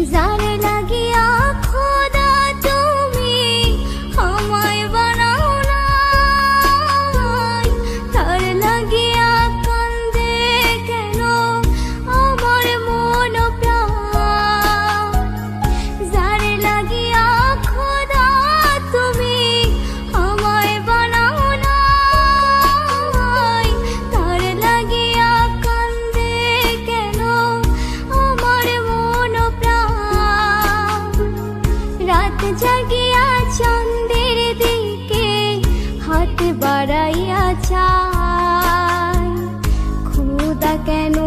যারে লাগিয়া খোদা তুমি আমায় বানাও নাই, তার লাগিয়া কান্দে কেন আমার মন প্রাণ। যারে লাগিয়া খোদা তুমি আমায় বানাও নাই, তার লাগিয়া কান্দে কেন আমার মন প্রাণ। রাত জাগিয়া চাঁদের দিকে হাত বাড়াইয়া চায়, খোদা কেন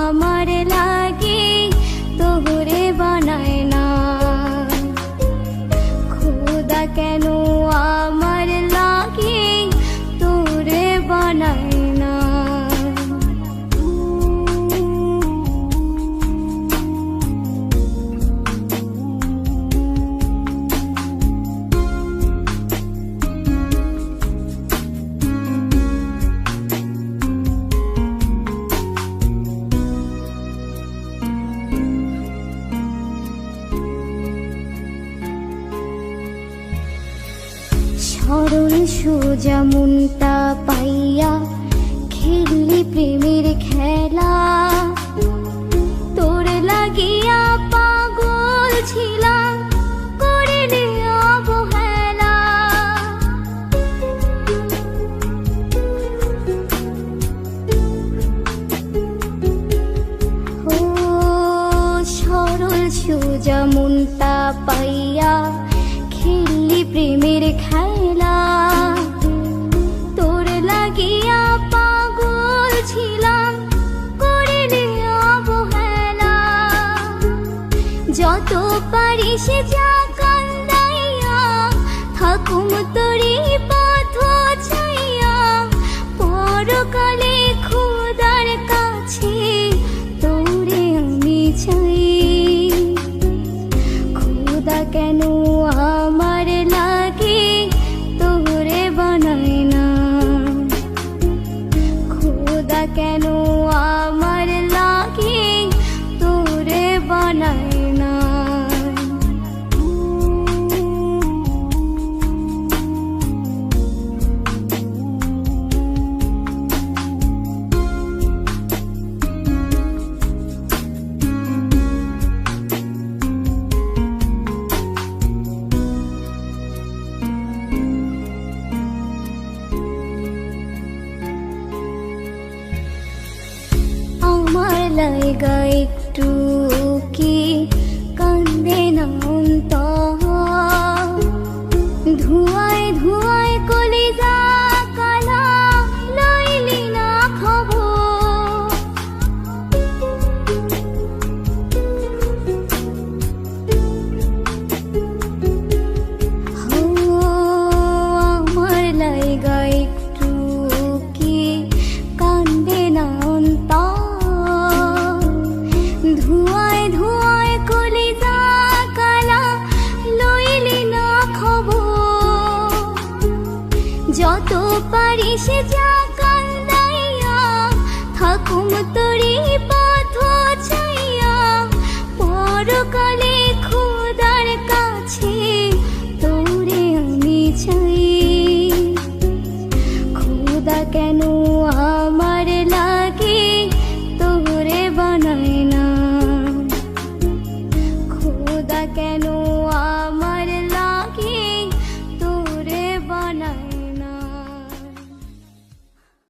আমার লাগে তোরে বানায় না, খোদা কেন আমার লাগে তোরে বানায় না। সরল সোজা মনটা পাইয়া খেললি প্রেমের খেলা, তোর লাগিয়া পাগল ছিলাম করিনি অবহেলা। ও সরল সোজা মনটা পাইয়া খেললি প্রেমের খেলা, তোর লাগিয়া পাগল ছিলাম করিনি অবহেলা। যত পারিস যা কান্দাইয়া থাকুম তোরি পথ চাইয়া, পরকালে খোদার কাছে তোরে আমি চাই। খোদা কেন আমার লাগে তোরে বানায় না, খোদা কেন আমার লাগে তোরে বানায় না। আমার লাইগা একটু কি কান্দে না অন্তর, ধোঁয়ায় ধোঁয়ায় কলিজা কালা লইলি না খবর। আমার লাইগা একটু কি কান্দে না অন্তর, ধোঁয়ায় ধোঁয়ায় কলিজা কালা লইলি না খবর। যত পারিস যা কান্দাইয়া থাকুম তোরি পথ চাইয়া, পরকালে